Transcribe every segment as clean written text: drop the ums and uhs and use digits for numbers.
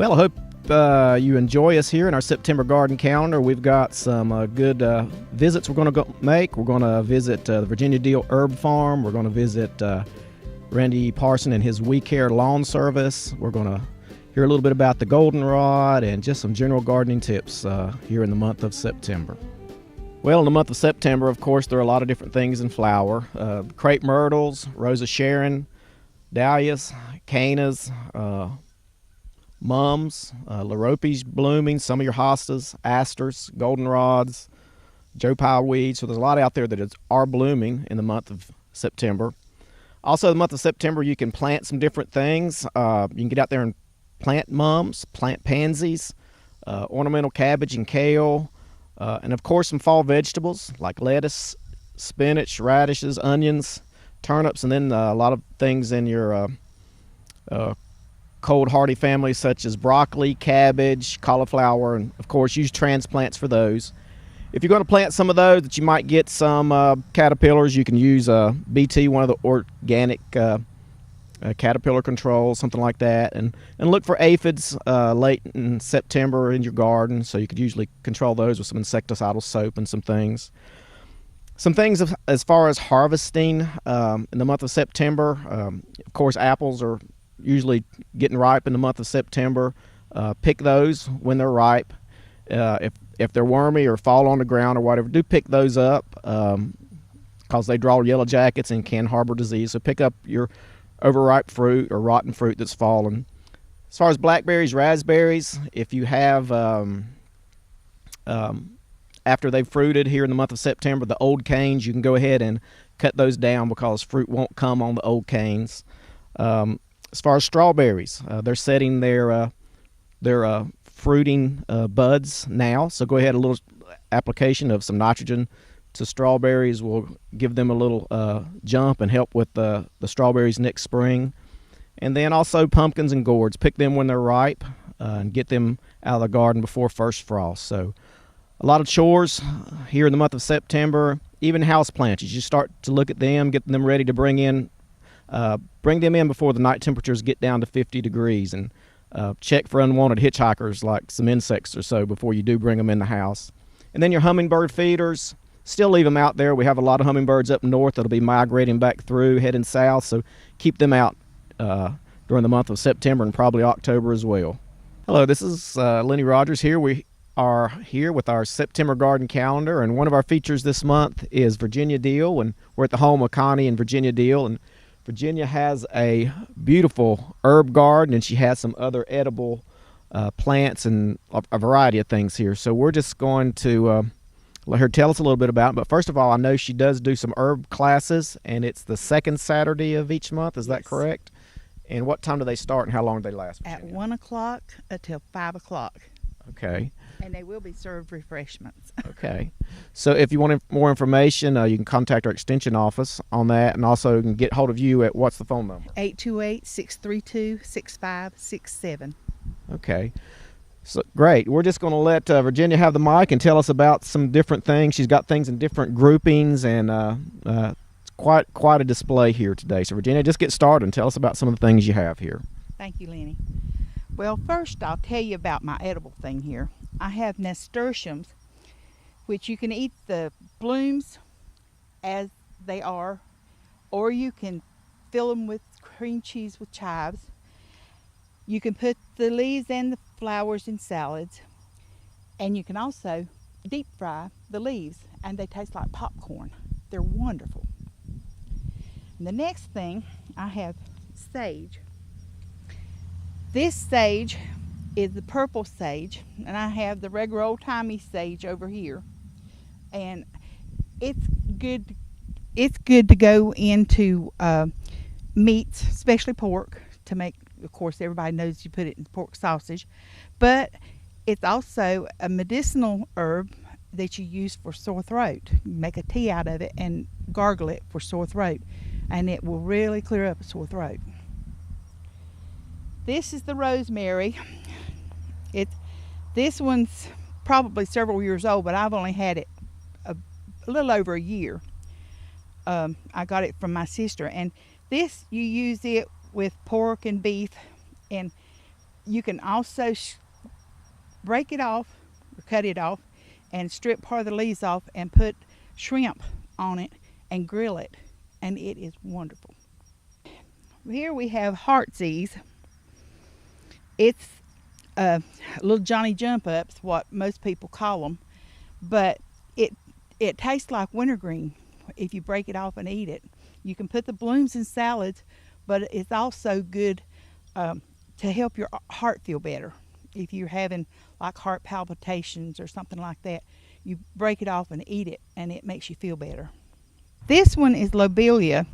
Well, I hope you enjoy us here in our September garden calendar. We've got some good visits we're going to make. We're going to visit the Virginia Deal Herb Farm. We're going to visit Randy Parson and his We Care lawn service. We're going to hear a little bit about the goldenrod and just some general gardening tips here in the month of September. Well, in the month of September, of course, there are a lot of different things in flower. Crepe myrtles, Rosa Sharon, dahlias, cannas, mums, laropes blooming, some of your hostas, asters, goldenrods, Joe Pye weeds. So there's a lot out there that are blooming in the month of September. Also, the month of September, you can plant some different things. You can get out there and plant mums, plant pansies, ornamental cabbage and kale, and of course some fall vegetables like lettuce, spinach, radishes, onions, turnips, and then a lot of things in your cold hardy families such as broccoli, cabbage, cauliflower, and of course use transplants for those. If you're going to plant some of those that you might get some caterpillars, you can use BT, one of the organic caterpillar control, something like that, and look for aphids late in September in your garden, so you could usually control those with some insecticidal soap and some things. Some things as far as harvesting in the month of September. Of course, apples are usually getting ripe in the month of September. Pick those when they're ripe. If they're wormy or fall on the ground or whatever, do pick those up because they draw yellow jackets and can harbor disease. So pick up your overripe fruit or rotten fruit that's fallen. As far as blackberries, raspberries, if you have after they've fruited here in the month of September, the old canes, you can go ahead and cut those down because fruit won't come on the old canes. As far as strawberries, they're setting their fruiting buds now, so go ahead. A little application of some nitrogen to strawberries will give them a little jump and help with the strawberries next spring. And then also pumpkins and gourds, pick them when they're ripe and get them out of the garden before first frost. So a lot of chores here in the month of September. Even house plants, you just start to look at them, get them ready to bring them in before the night temperatures get down to 50 degrees, and check for unwanted hitchhikers like some insects or so before you do bring them in the house. And then your hummingbird feeders, still leave them out there. We have a lot of hummingbirds up north that'll be migrating back through, heading south, so keep them out during the month of September and probably October as well. Hello, this is Lenny Rogers here. We are here with our September garden calendar, and one of our features this month is Virginia Deal, and we're at the home of Connie and Virginia Deal. And Virginia has a beautiful herb garden, and she has some other edible plants and a variety of things here. So we're just going to let her tell us a little bit about it. But first of all, I know she does do some herb classes, and it's the second Saturday of each month. Is that correct? And what time do they start, and how long do they last, Virginia? At 1 o'clock until 5 o'clock. Okay. And they will be served refreshments. Okay. So if you want more information, you can contact our extension office on that, and also you can get hold of you at, what's the phone number? 828-632-6567. Okay. So great. We're just going to let Virginia have the mic and tell us about some different things. She's got things in different groupings, and it's quite a display here today. So Virginia, just get started and tell us about some of the things you have here. Thank you, Lenny. Well, first I'll tell you about my edible thing here. I have nasturtiums, which you can eat the blooms as they are, or you can fill them with cream cheese with chives. You can put the leaves and the flowers in salads, and you can also deep fry the leaves, and they taste like popcorn. They're wonderful. And the next thing, I have sage. This sage is the purple sage, and I have the regular old-timey sage over here. And it's good to go into meats, especially pork, to make, of course, everybody knows you put it in pork sausage. But it's also a medicinal herb that you use for sore throat. You make a tea out of it and gargle it for sore throat, and it will really clear up a sore throat. This is the rosemary. This one's probably several years old, but I've only had it a little over a year. I got it from my sister, and this, you use it with pork and beef, and You can also break it off or cut it off and strip part of the leaves off and put shrimp on it and grill it, and it is wonderful. Here we have heartsease. It's little Johnny jump ups, what most people call them, but it tastes like wintergreen if you break it off and eat it. You can put the blooms in salads, but it's also good to help your heart feel better. If you're having like heart palpitations or something like that, you break it off and eat it, and it makes you feel better. This one is lobelia,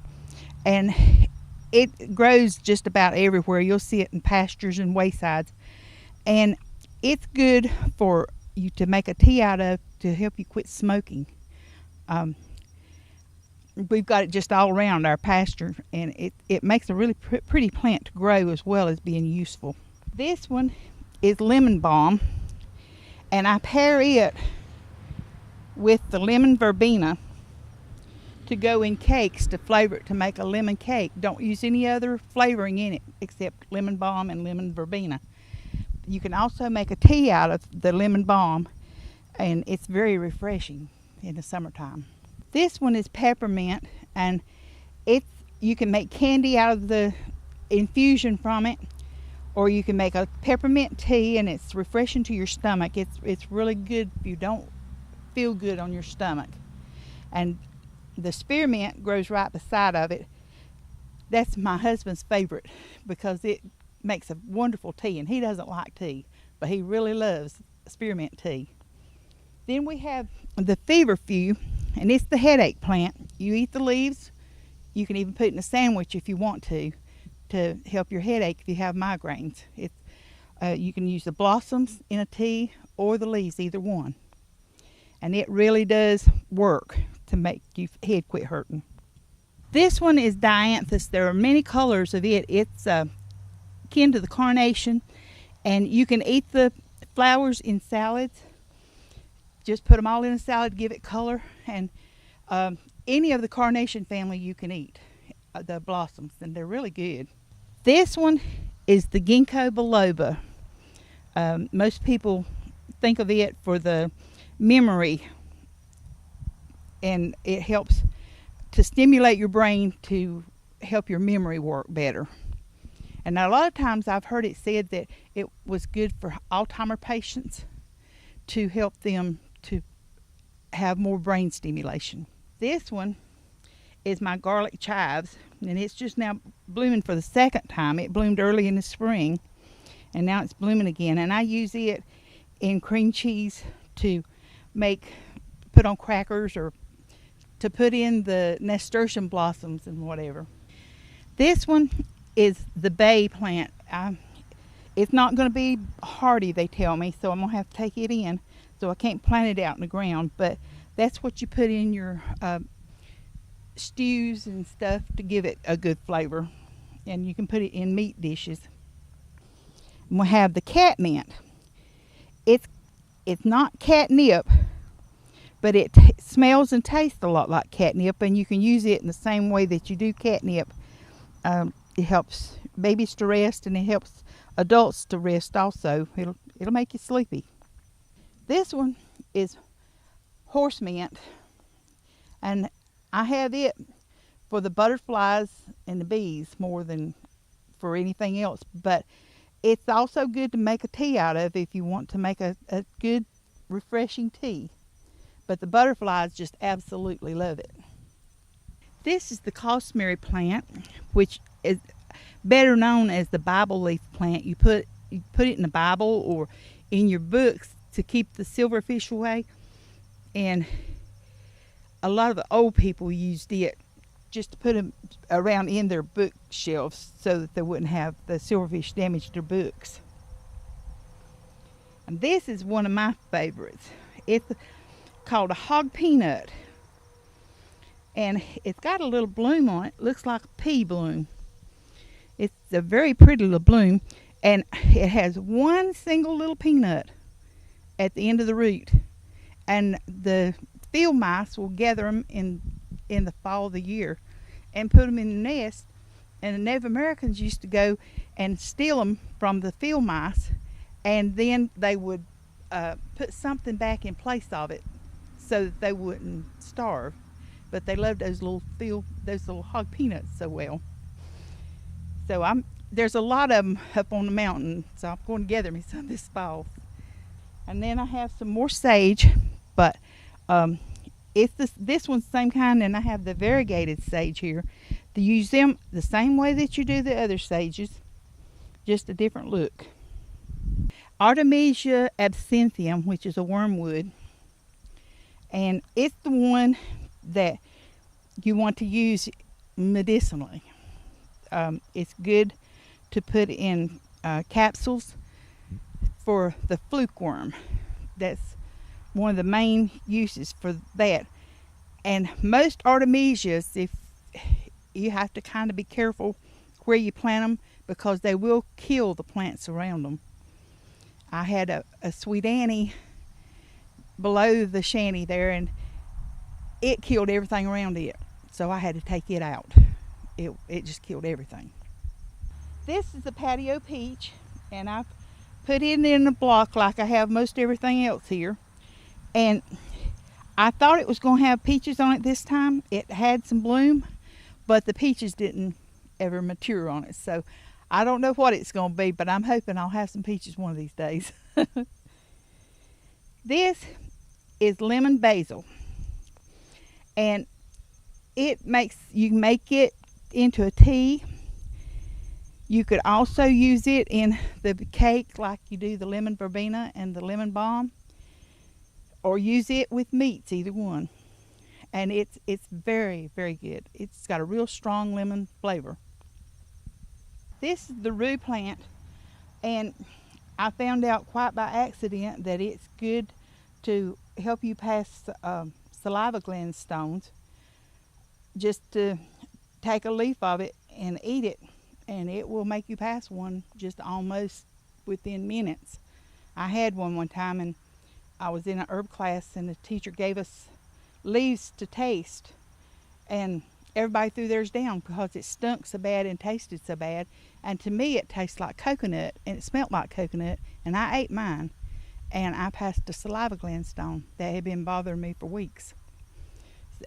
and it grows just about everywhere. You'll see it in pastures and waysides, and it's good for you to make a tea out of to help you quit smoking. We've got it just all around our pasture, and it makes a really pretty plant to grow as well as being useful. This one is lemon balm, and I pair it with the lemon verbena to go in cakes to flavor it to make a lemon cake. Don't use any other flavoring in it except lemon balm and lemon verbena. You can also make a tea out of the lemon balm, and it's very refreshing in the summertime. This one is peppermint, and you can make candy out of the infusion from it, or you can make a peppermint tea, and it's refreshing to your stomach. It's really good if you don't feel good on your stomach. And the spearmint grows right beside of it. That's my husband's favorite because it makes a wonderful tea, and he doesn't like tea, but he really loves spearmint tea. Then we have the feverfew, and it's the headache plant. You eat the leaves. You can even put it in a sandwich if you want to help your headache if you have migraines. You can use the blossoms in a tea or the leaves, either one. And it really does work to make your head quit hurting. This one is dianthus. There are many colors of it. It's akin to the carnation, and you can eat the flowers in salads. Just put them all in a salad, give it color, and any of the carnation family you can eat, the blossoms, and they're really good. This one is the ginkgo biloba. Most people think of it for the memory, and it helps to stimulate your brain to help your memory work better. And a lot of times I've heard it said that it was good for Alzheimer's patients to help them to have more brain stimulation. This one is my garlic chives, and it's just now blooming for the second time. It bloomed early in the spring, and now it's blooming again. And I use it in cream cheese to put on crackers, or to put in the nasturtium blossoms and whatever. This one is the bay plant. It's not going to be hardy, they tell me, so I'm going to have to take it in. So I can't plant it out in the ground, but that's what you put in your stews and stuff to give it a good flavor. And you can put it in meat dishes. And we'll have the catmint. It's not catnip, but it smells and tastes a lot like catnip, and you can use it in the same way that you do catnip. It helps babies to rest, and it helps adults to rest also. It'll make you sleepy. This one is horse mint, and I have it for the butterflies and the bees more than for anything else, but it's also good to make a tea out of if you want to make a good refreshing tea. But the butterflies just absolutely love it. This is the cosmere plant, which is better known as the Bible leaf plant. You put it in the Bible or in your books to keep the silverfish away, and a lot of the old people used it just to put them around in their bookshelves so that they wouldn't have the silverfish damage their books. And this is one of my favorites. It's called a hog peanut, and it's got a little bloom on it. Looks like a pea bloom. It's a very pretty little bloom, and it has one single little peanut at the end of the root, and the field mice will gather them in the fall of the year and put them in the nest, And the Native Americans used to go and steal them from the field mice, and then they would put something back in place of it so that they wouldn't starve. But they loved those little hog peanuts so well. So there's a lot of them up on the mountain, so I'm going to gather me some this fall. And then I have some more sage, but this one's the same kind, and I have the variegated sage here. To use them the same way that you do the other sages, just a different look. Artemisia absinthium, which is a wormwood, and it's the one that you want to use medicinally. It's good to put in capsules for the fluke worm. That's one of the main uses for that. And most artemisias, if you have to kind of be careful where you plant them, because they will kill the plants around them. I had a sweet Annie below the shanty there, and it killed everything around it, so I had to take it out. It just killed everything. This is a patio peach, and I've put it in a block like I have most everything else here. And I thought it was going to have peaches on it this time. It had some bloom, but the peaches didn't ever mature on it. So I don't know what it's going to be, but I'm hoping I'll have some peaches one of these days. This is lemon basil, and you can make it into a tea. You could also use it in the cake like you do the lemon verbena and the lemon balm, or use it with meats, either one. And it's very, very good. It's got a real strong lemon flavor. This is the rue plant, and I found out quite by accident that it's good to help you pass saliva gland stones. Just to take a leaf of it and eat it, and it will make you pass one just almost within minutes. I had one time, and I was in an herb class, and the teacher gave us leaves to taste, and everybody threw theirs down because it stunk so bad and tasted so bad. And to me, it tastes like coconut, and it smelled like coconut, and I ate mine, and I passed a saliva gland stone that had been bothering me for weeks.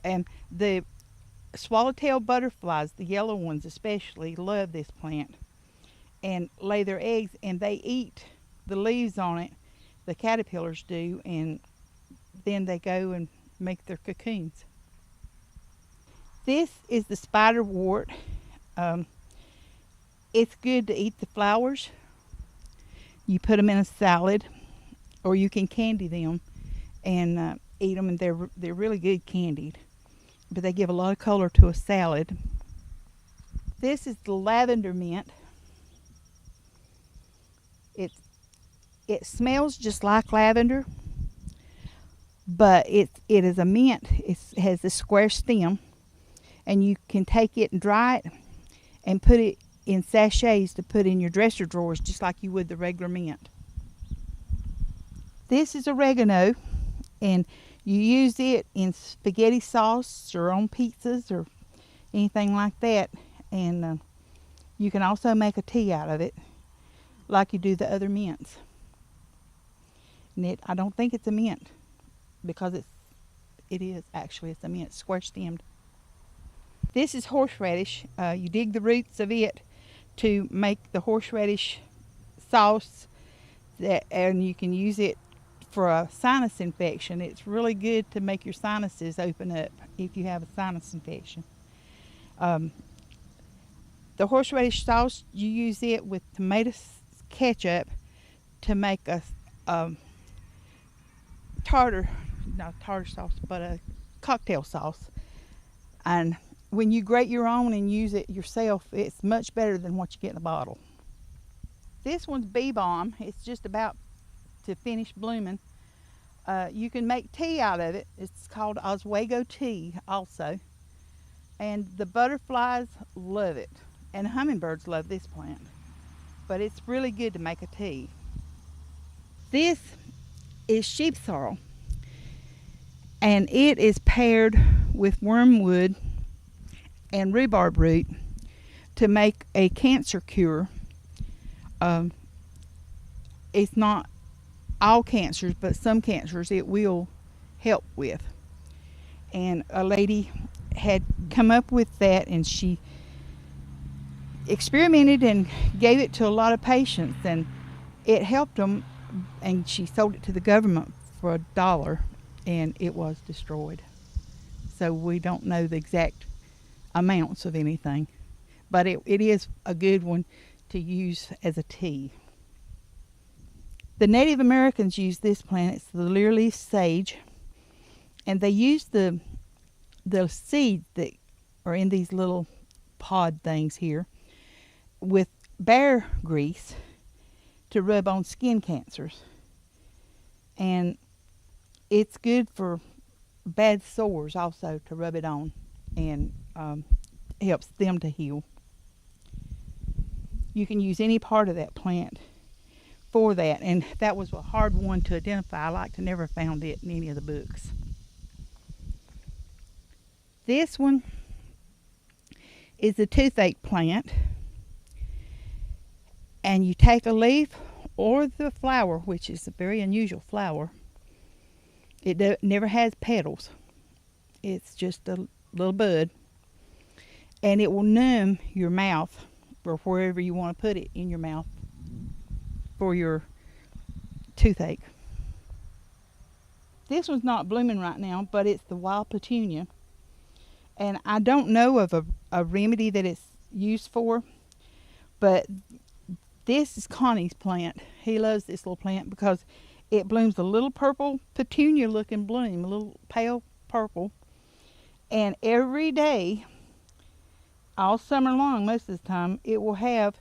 And the swallowtail butterflies, the yellow ones especially, love this plant and lay their eggs, and they eat the leaves on it, the caterpillars do, and then they go and make their cocoons. This is the spiderwort. It's good to eat the flowers. You put them in a salad, or you can candy them and eat them, and they're really good candied. But they give a lot of color to a salad. This is the lavender mint. It smells just like lavender, but it is a mint. It has a square stem, and you can take it and dry it and put it in sachets to put in your dresser drawers, just like you would the regular mint. This is oregano, and you use it in spaghetti sauce or on pizzas or anything like that. And you can also make a tea out of it like you do the other mints. And I don't think it's a mint, because it is actually, it's a mint, square stemmed. This is horseradish. You dig the roots of it to make the horseradish sauce, and you can use it for a sinus infection. It's really good to make your sinuses open up if you have a sinus infection. The horseradish sauce, you use it with tomato ketchup to make a not tartar sauce, but a cocktail sauce. And when you grate your own and use it yourself, it's much better than what you get in a bottle. This one's bee balm. It's just about to finish blooming. You can make tea out of it. It's called Oswego tea also. And the butterflies love it. And hummingbirds love this plant. But it's really good to make a tea. This is sheep sorrel. And it is paired with wormwood and rhubarb root to make a cancer cure. It's not all cancers, but some cancers it will help with. And a lady had come up with that, and she experimented and gave it to a lot of patients, and it helped them. And she sold it to the government for $1, and it was destroyed. So we don't know the exact amounts of anything, but it is a good one to use as a tea. The Native Americans use this plant. It's the leer-leaf sage, and they use the seeds that are in these little pod things here with bear grease to rub on skin cancers. And it's good for bad sores also to rub it on, and helps them to heal. You can use any part of that plant for that, and that was a hard one to identify. I like to never found it in any of the books. This one is a toothache plant, and you take a leaf or the flower, which is a very unusual flower. It never has petals. It's just a little bud, and it will numb your mouth or wherever you want to put it in your mouth for your toothache. This one's not blooming right now, but it's the wild petunia, and I don't know of a remedy that it's used for, but this is Connie's plant. He loves this little plant because it blooms a little purple petunia looking bloom, a little pale purple, and every day, all summer long, most of the time, it will have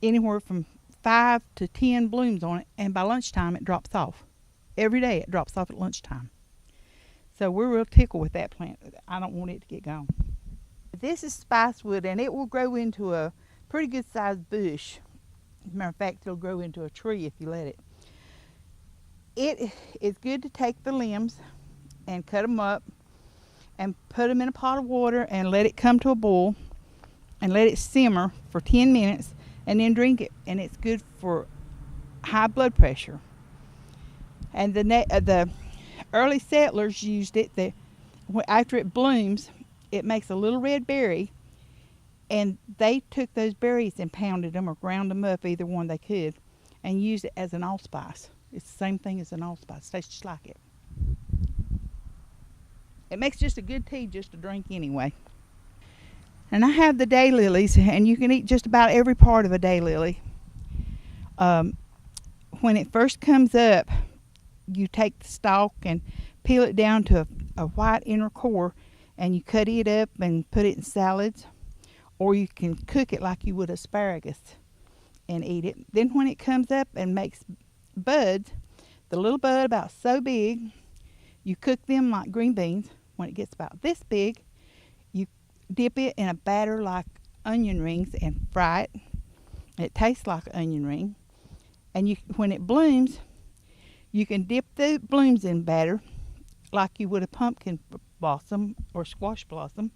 anywhere from 5 to 10 blooms on it, and by lunchtime it drops off. Every day it drops off at lunchtime. So we're real tickled with that plant. I don't want it to get gone. This is spicewood, and it will grow into a pretty good sized bush. As a matter of fact, it'll grow into a tree if you let it. It is good to take the limbs and cut them up and put them in a pot of water and let it come to a boil and let it simmer for 10 minutes and then drink it. And it's good for high blood pressure. And the early settlers used it. After it blooms, it makes a little red berry, and they took those berries and pounded them or ground them up, either one they could, and used it as an allspice. It's the same thing as an allspice. It tastes just like it. It makes just a good tea just to drink anyway. And I have the daylilies, and you can eat just about every part of a daylily. When it first comes up, you take the stalk and peel it down to a white inner core, and you cut it up and put it in salads, or you can cook it like you would asparagus and eat it. Then when it comes up and makes buds, the little bud about so big, you cook them like green beans. When it gets about this big, you dip it in a batter like onion rings and fry it. It tastes like an onion ring. And when it blooms, you can dip the blooms in batter like you would a pumpkin blossom or squash blossom,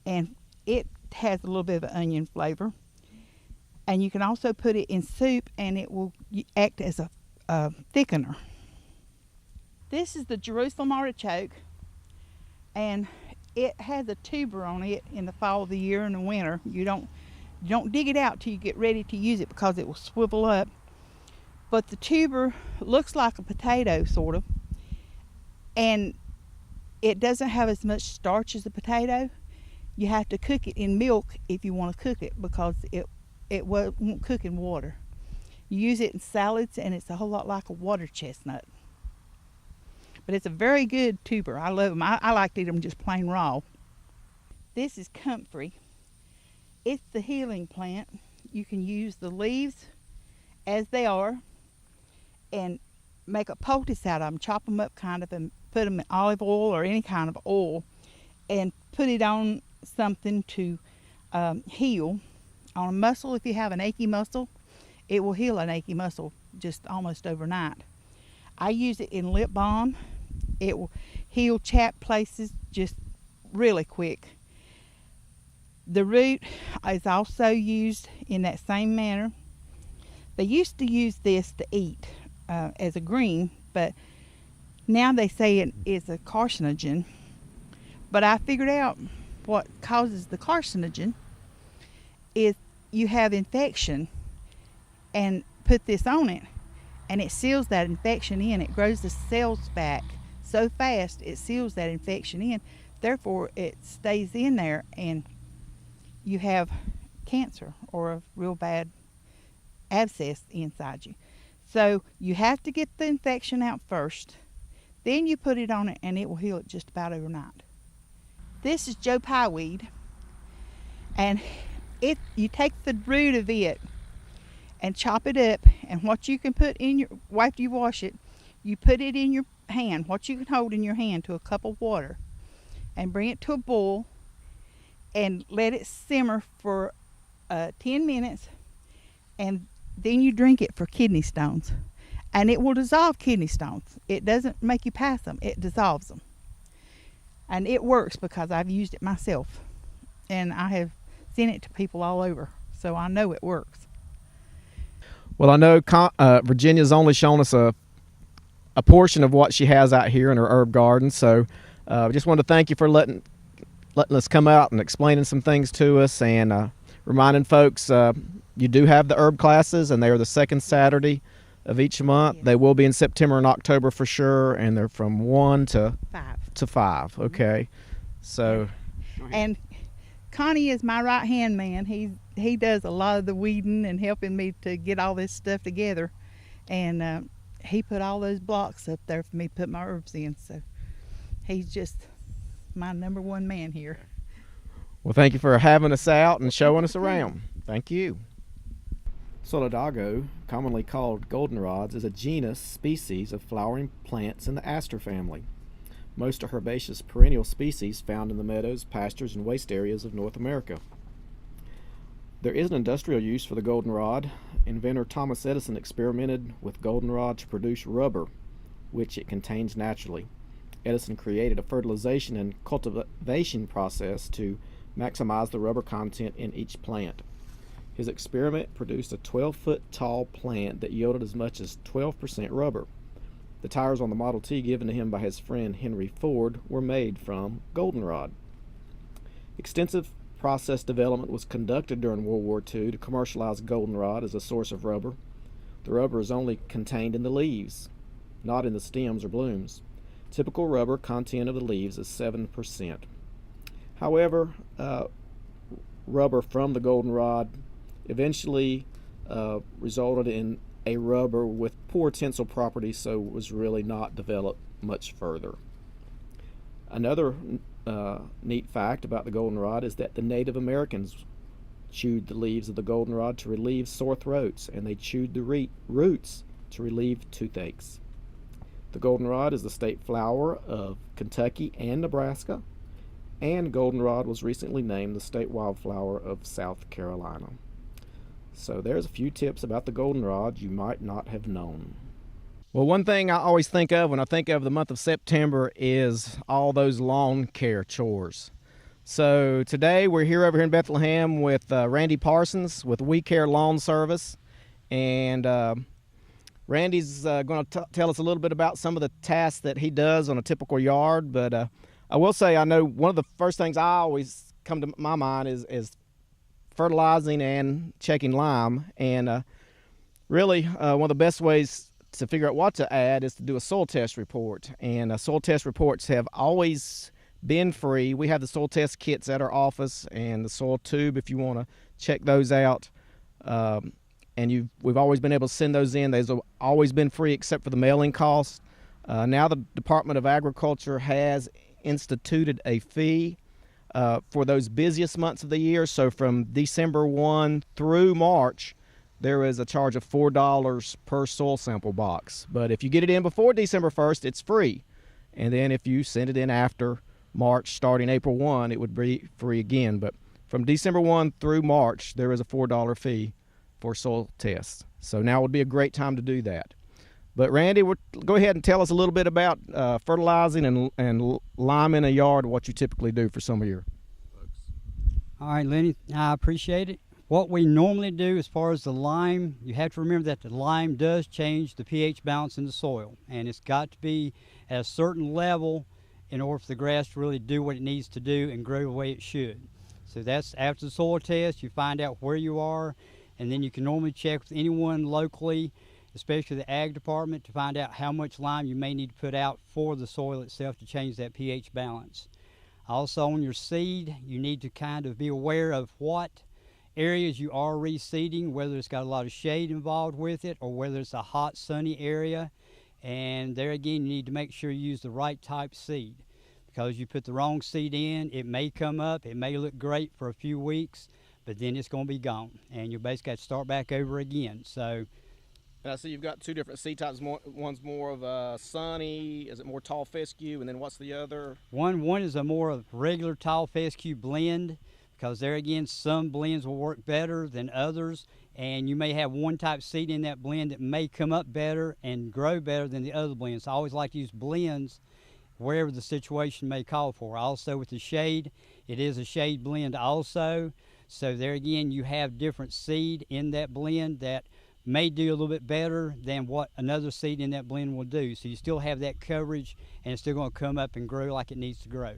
and it has a little bit of an onion flavor. And you can also put it in soup, and it will act as a thickener. This is the Jerusalem artichoke, and it has a tuber on it in the fall of the year and the winter. You don't dig it out till you get ready to use it because it will swivel up. But the tuber looks like a potato, sort of, and it doesn't have as much starch as a potato. You have to cook it in milk if you want to cook it, because it won't cook in water. You use it in salads, and it's a whole lot like a water chestnut. But it's a very good tuber. I love them. I like to eat them just plain raw. This is comfrey. It's the healing plant. You can use the leaves as they are and make a poultice out of them. Chop them up kind of and put them in olive oil or any kind of oil and put it on something to heal. On a muscle, if you have an achy muscle, it will heal an achy muscle just almost overnight. I use it in lip balm. It will heal chapped places just really quick. The root is also used in that same manner. They used to use this to eat as a green, but now they say it is a carcinogen. But I figured out what causes the carcinogen is you have infection and put this on it, and it seals that infection in. It grows the cells back so fast it seals that infection in. Therefore, it stays in there, and you have cancer or a real bad abscess inside you. So you have to get the infection out first. Then you put it on it, and it will heal it just about overnight. This is Joe Pye weed, and you take the root of it and chop it up, and what you can put in your, after you wash it, you put it in your hand, what you can hold in your hand, to a cup of water, and bring it to a boil and let it simmer for 10 minutes, and then you drink it for kidney stones, and it will dissolve kidney stones. It doesn't make you pass them, it dissolves them. And it works because I've used it myself, and I have sent it to people all over, so I know it works. Well, I know Virginia's only shown us a portion of what she has out here in her herb garden, so I just wanted to thank you for letting us come out and explaining some things to us, and reminding folks you do have the herb classes, and they are the second Saturday of each month. Yes. They will be in September and October for sure, and they're from 1 to 5. Okay. So, and Connie is my right hand man. He does a lot of the weeding and helping me to get all this stuff together, and he put all those blocks up there for me to put my herbs in. So he's just my number one man here. Well, thank you for having us out and showing us around. Thank you. Solidago, commonly called goldenrods, is a genus species of flowering plants in the aster family. Most are herbaceous perennial species found in the meadows, pastures, and waste areas of North America. There is an industrial use for the goldenrod. Inventor Thomas Edison experimented with goldenrod to produce rubber, which it contains naturally. Edison created a fertilization and cultivation process to maximize the rubber content in each plant. His experiment produced a 12-foot tall plant that yielded as much as 12% rubber. The tires on the Model T given to him by his friend Henry Ford were made from goldenrod. Extensive process development was conducted during World War II to commercialize goldenrod as a source of rubber. The rubber is only contained in the leaves, not in the stems or blooms. Typical rubber content of the leaves is 7%. However, rubber from the goldenrod eventually resulted in a rubber with poor tensile properties, so was really not developed much further. Another neat fact about the goldenrod is that the Native Americans chewed the leaves of the goldenrod to relieve sore throats, and they chewed the roots to relieve toothaches. The goldenrod is the state flower of Kentucky and Nebraska, and goldenrod was recently named the state wildflower of South Carolina. So there's a few tips about the goldenrod you might not have known. Well, one thing I always think of when I think of the month of September is all those lawn care chores. So today we're here over here in Bethlehem with Randy Parsons with We Care Lawn Service, and Randy's going to tell us a little bit about some of the tasks that he does on a typical yard. But I will say, I know one of the first things I always come to my mind is fertilizing and checking lime, and really one of the best ways to figure out what to add is to do a soil test report. And soil test reports have always been free. We have the soil test kits at our office and the soil tube if you want to check those out. And we've always been able to send those in. They've always been free except for the mailing costs. Now the Department of Agriculture has instituted a fee for those busiest months of the year. So from December 1 through March, there is a charge of $4 per soil sample box. But if you get it in before December 1st, it's free. And then if you send it in after March, starting April 1, it would be free again. But from December 1 through March, there is a $4 fee for soil tests. So now would be a great time to do that. But Randy, go ahead and tell us a little bit about fertilizing and liming a yard, what you typically do for some of your folks. All right, Lenny, I appreciate it. What we normally do as far as the lime, you have to remember that the lime does change the pH balance in the soil, and it's got to be at a certain level in order for the grass to really do what it needs to do and grow the way it should. So that's after the soil test, you find out where you are, and then you can normally check with anyone locally, especially the ag department, to find out how much lime you may need to put out for the soil itself to change that pH balance. Also on your seed, you need to kind of be aware of what areas you are reseeding, whether it's got a lot of shade involved with it or whether it's a hot sunny area. And there again, you need to make sure you use the right type seed, because you put the wrong seed in, it may come up, it may look great for a few weeks, but then it's going to be gone and you basically have to start back over again. So And I see you've got two different seed types. One's more of a sunny. Is it more tall fescue? And then what's the other? one is a more regular tall fescue blend, because there again, some blends will work better than others, and you may have one type seed in that blend that may come up better and grow better than the other blends. So I always like to use blends wherever the situation may call for. Also with the shade, it is a shade blend also. So there again, you have different seed in that blend that may do a little bit better than what another seed in that blend will do. So you still have that coverage and it's still going to come up and grow like it needs to grow.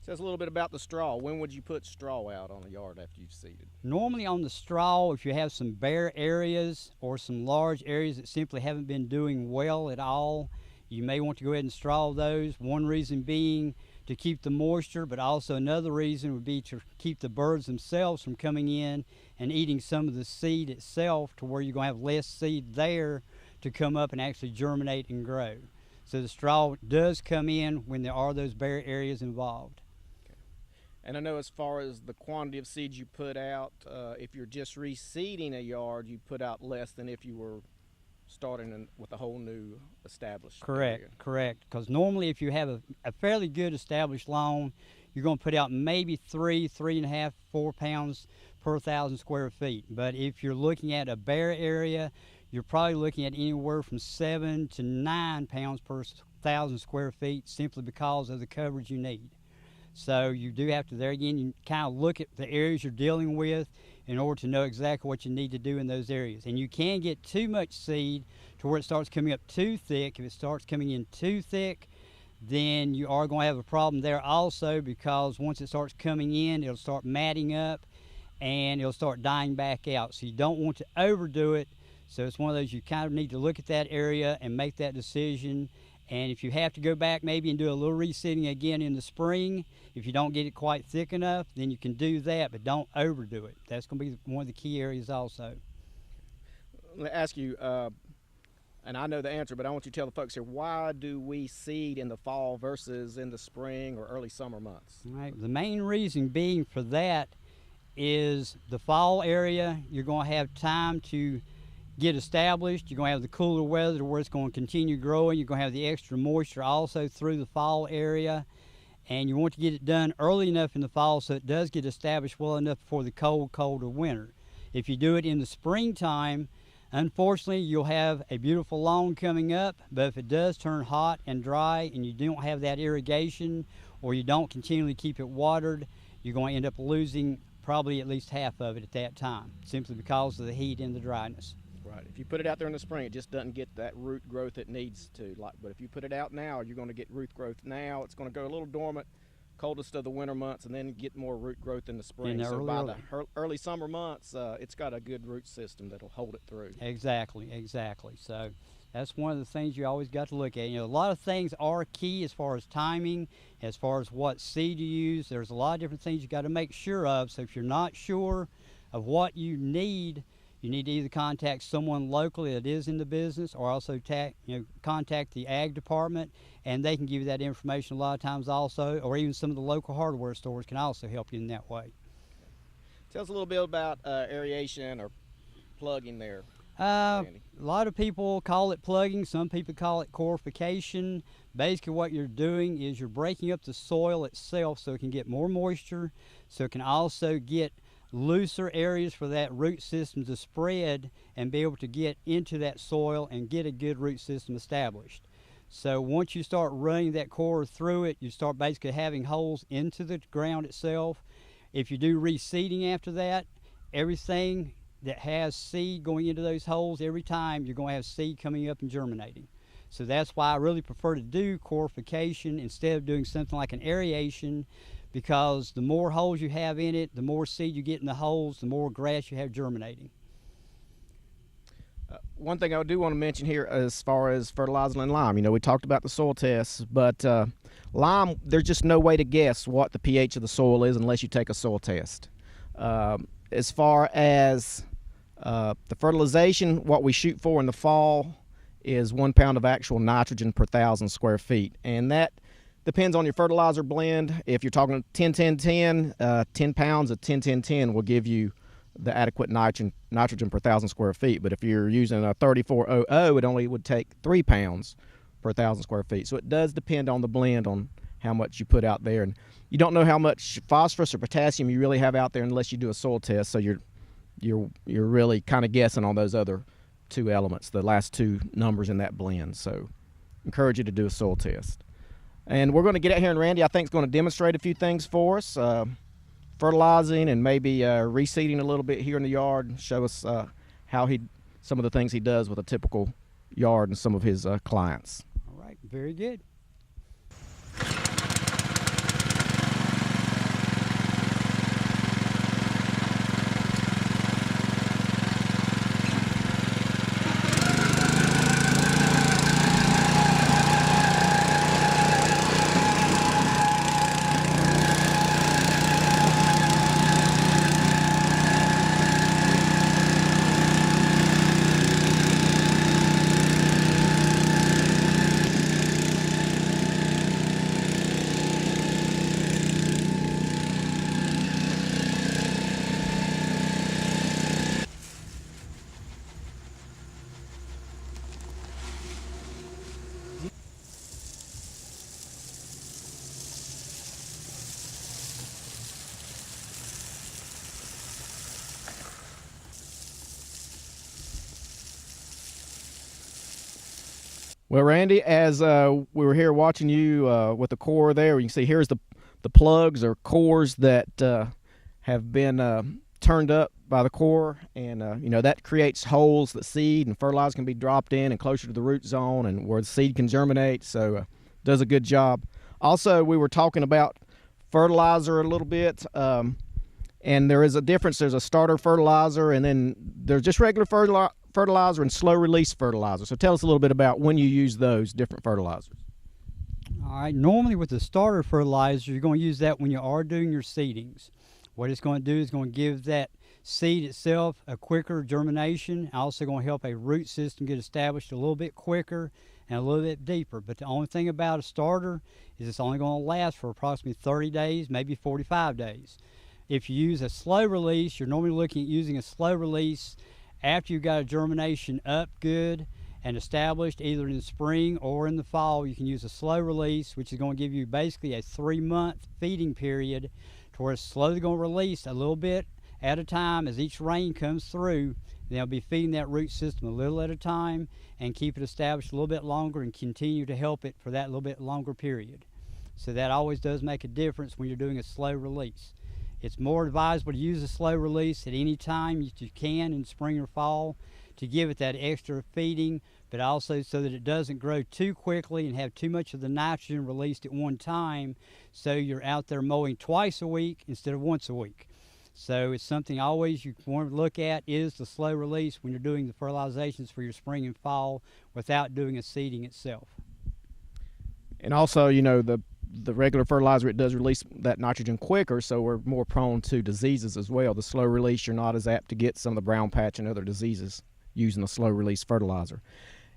Tell us a little bit about the straw. When would you put straw out on a yard after you've seeded? Normally on the straw, if you have some bare areas or some large areas that simply haven't been doing well at all, you may want to go ahead and straw those. One reason being to keep the moisture, but also another reason would be to keep the birds themselves from coming in and eating some of the seed itself, to where you're going to have less seed there to come up and actually germinate and grow. So the straw does come in when there are those bare areas involved. And I know as far as the quantity of seeds you put out, if you're just reseeding a yard, you put out less than if you were starting with a whole new established area. Correct. Because normally if you have a fairly good established lawn, you're going to put out maybe 3.5, 4 pounds per 1,000 square feet. But if you're looking at a bare area, you're probably looking at anywhere from 7 to 9 pounds per 1,000 square feet, simply because of the coverage you need. So you do have to, there again, you kind of look at the areas you're dealing with in order to know exactly what you need to do in those areas. And you can get too much seed to where it starts coming up too thick. If it starts coming in too thick, then you are going to have a problem there also, because once it starts coming in, it'll start matting up and it'll start dying back out. So you don't want to overdo it. So it's one of those, you kind of need to look at that area and make that decision. And if you have to go back maybe and do a little reseeding again in the spring, if you don't get it quite thick enough, then you can do that, but don't overdo it. That's going to be one of the key areas also. Let me ask you, and I know the answer, but I want you to tell the folks here, why do we seed in the fall versus in the spring or early summer months? All right. The main reason being for that is the fall area, you're going to have time to get established. You're going to have the cooler weather to where it's going to continue growing. You're going to have the extra moisture also through the fall area, and you want to get it done early enough in the fall so it does get established well enough before the colder winter. If you do it in the springtime, unfortunately you'll have a beautiful lawn coming up, but if it does turn hot and dry and you don't have that irrigation or you don't continually keep it watered, you're going to end up losing probably at least half of it at that time, simply because of the heat and the dryness. Right. If you put it out there in the spring, it just doesn't get that root growth it needs to. But if you put it out now, you're going to get root growth now. It's going to go a little dormant, coldest of the winter months, and then get more root growth in the spring. So by the early summer months, it's got a good root system that'll hold it through. Exactly. So that's one of the things you always got to look at. You know, a lot of things are key as far as timing, as far as what seed you use. There's a lot of different things you got to make sure of. So if you're not sure of what you need to either contact someone locally that is in the business, or also contact the ag department, and they can give you that information a lot of times also, or even some of the local hardware stores can also help you in that way. Tell us a little bit about aeration or plugging there. A lot of people call it plugging, some people call it chorification. Basically what you're doing is you're breaking up the soil itself so it can get more moisture, so it can also get looser areas for that root system to spread and be able to get into that soil and get a good root system established. So once you start running that core through it, you start basically having holes into the ground itself. If you do reseeding after that, everything that has seed going into those holes, every time you're going to have seed coming up and germinating. So that's why I really prefer to do chorification instead of doing something like an aeration, because the more holes you have in it, the more seed you get in the holes, the more grass you have germinating. One thing I do want to mention here as far as fertilizing and lime, we talked about the soil tests, but lime, there's just no way to guess what the pH of the soil is unless you take a soil test. As far as the fertilization, what we shoot for in the fall is 1 pound of actual nitrogen per 1,000 square feet, and that depends on your fertilizer blend. If you're talking 10-10-10, 10 pounds of 10-10-10 will give you the adequate nitrogen per 1,000 square feet. But if you're using a 3400, it only would take 3 pounds per 1,000 square feet. So it does depend on the blend, on how much you put out there, and you don't know how much phosphorus or potassium you really have out there unless you do a soil test. So you're really kind of guessing on those other two elements, the last two numbers in that blend. So encourage you to do a soil test. And we're going to get out here, and Randy, I think, is going to demonstrate a few things for us, fertilizing and maybe reseeding a little bit here in the yard, and show us some of the things he does with a typical yard and some of his clients. All right, very good. Well, Randy, as we were here watching you with the core there, you can see here's the plugs or cores that have been turned up by the core, and that creates holes that seed and fertilizer can be dropped in and closer to the root zone and where the seed can germinate. So does a good job. Also, we were talking about fertilizer a little bit, and there is a difference. There's a starter fertilizer, and then there's just regular fertilizer and slow release fertilizer. So tell us a little bit about when you use those different fertilizers. All right, normally with the starter fertilizer, you're going to use that when you are doing your seedings. What it's going to do is going to give that seed itself a quicker germination, also going to help a root system get established a little bit quicker and a little bit deeper. But the only thing about a starter is it's only going to last for approximately 30 days, maybe 45 days. If you use a slow release, you're normally looking at using a slow release after you've got a germination up good and established, either in the spring or in the fall. You can use a slow release, which is going to give you basically a 3-month feeding period to where it's slowly going to release a little bit at a time as each rain comes through. They'll be feeding that root system a little at a time and keep it established a little bit longer and continue to help it for that little bit longer period. So that always does make a difference when you're doing a slow release. It's more advisable to use a slow release at any time you can in spring or fall to give it that extra feeding, but also so that it doesn't grow too quickly and have too much of the nitrogen released at one time, so you're out there mowing twice a week instead of once a week. So it's something always you want to look at, is the slow release when you're doing the fertilizations for your spring and fall without doing a seeding itself. And also, the regular fertilizer, it does release that nitrogen quicker, so we're more prone to diseases as well. The slow release, you're not as apt to get some of the brown patch and other diseases using the slow release fertilizer.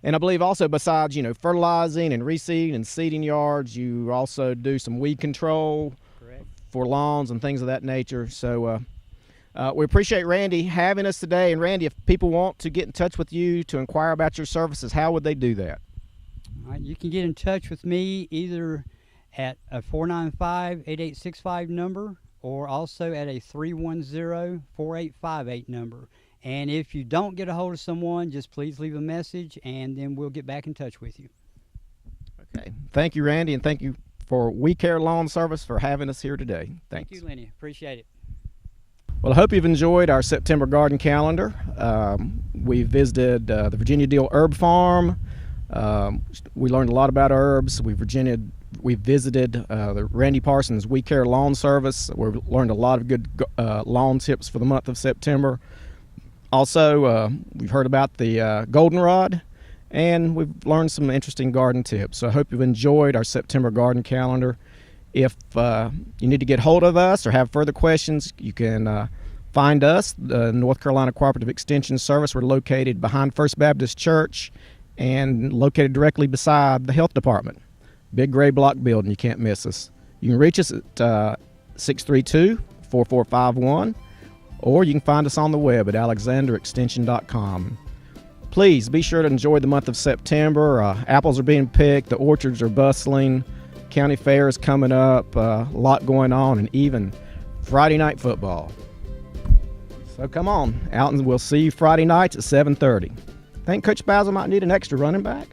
And I believe also, besides fertilizing and reseeding and seeding yards, you also do some weed control. Correct. For lawns and things of that nature. So we appreciate Randy having us today. And Randy, if people want to get in touch with you to inquire about your services, how would they do that? All right, you can get in touch with me either at a 495-8865 number or also at a 310-4858 number. And if you don't get a hold of someone, just please leave a message and then we'll get back in touch with you. Okay. Thank you, Randy, and thank you for We Care Lawn Service for having us here today. Thanks. Thank you, Lenny. Appreciate it. Well, I hope you've enjoyed our September garden calendar. We visited the Virginia Deal Herb Farm. We learned a lot about herbs. We visited the Randy Parsons We Care Lawn Service. We learned a lot of good lawn tips for the month of September. Also, we've heard about the goldenrod, and we've learned some interesting garden tips. So I hope you've enjoyed our September garden calendar. If you need to get hold of us or have further questions, you can find us, the North Carolina Cooperative Extension Service. We're located behind First Baptist Church and located directly beside the health department. Big gray block building. You can't miss us. You can reach us at 632-4451, or you can find us on the web at alexanderextension.com. Please be sure to enjoy the month of September. Apples are being picked, the orchards are bustling, county fair is coming up, a lot going on, and even Friday night football. So come on out, and we'll see you Friday nights at 7:30. Think Coach Basil might need an extra running back?